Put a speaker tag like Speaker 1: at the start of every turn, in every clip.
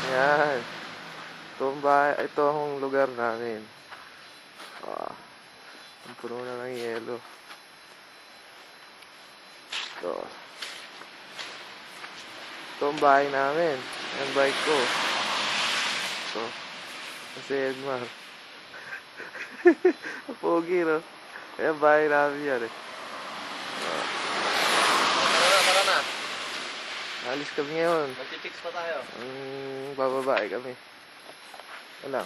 Speaker 1: Yan. Ito ang lugar namin. Ang puno na ng yelo. Ito. Ito ang bahay namin. Ang bike ko. Ito. Kasi Edmar. Pogi, no? Kaya bahay namin yan eh.
Speaker 2: Tara na.
Speaker 1: Alis kami ngayon.
Speaker 2: Magti-fix pa tayo.
Speaker 1: Bababae kami. Wala.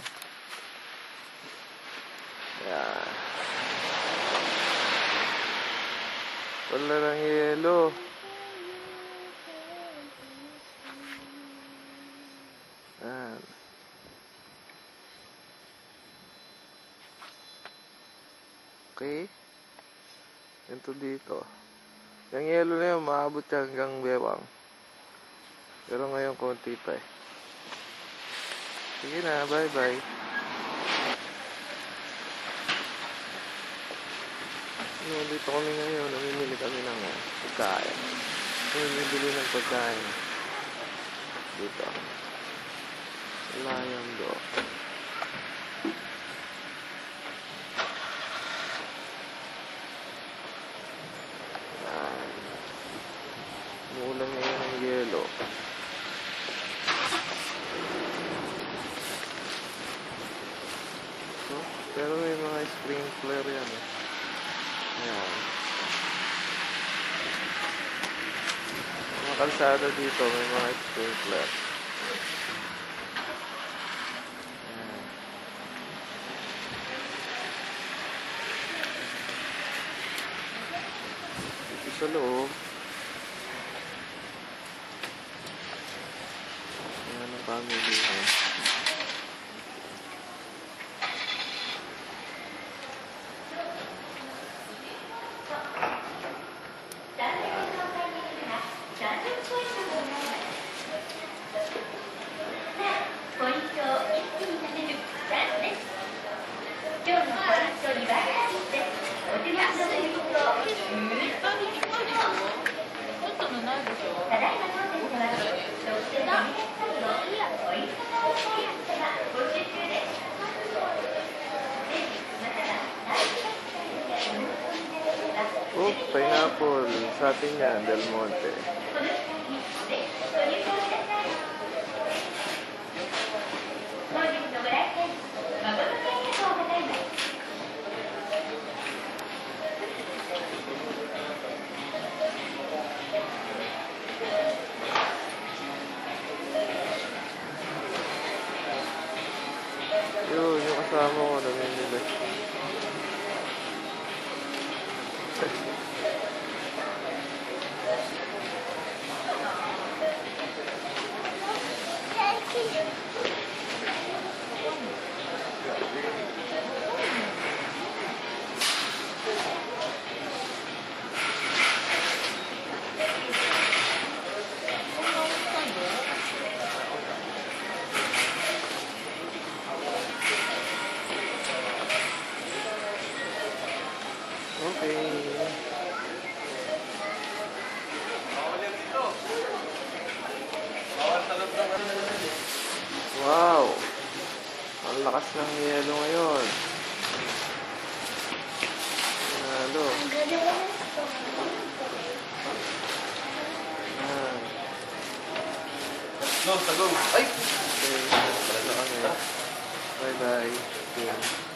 Speaker 1: Yan. Wala ng yelo. Yan. Okay. Ito dito. Yung yelo na yun, maabot hanggang bewang. Pero ngayon, konti pa eh. Sige na, bye-bye. Dito kami ngayon, namimili kami ng pagkain. Namimili ng pagkain. Dito. Layan do. Umuulan ngayon ng yelo. So, pero may mga sprinkler yan eh. Ayan. Mga kalsada dito, may mga sprinkler. Ayan. Dito sa loob. Ayan ang family. Oh, pineapple. Sa atin yan, Del Monte. Yun, yung kasama ko namimili. Okay. Wow! Ang lakas ng yelo ngayon. Nalo.
Speaker 2: Go, sagong. Ay!
Speaker 1: Okay. Bye-bye. Okay.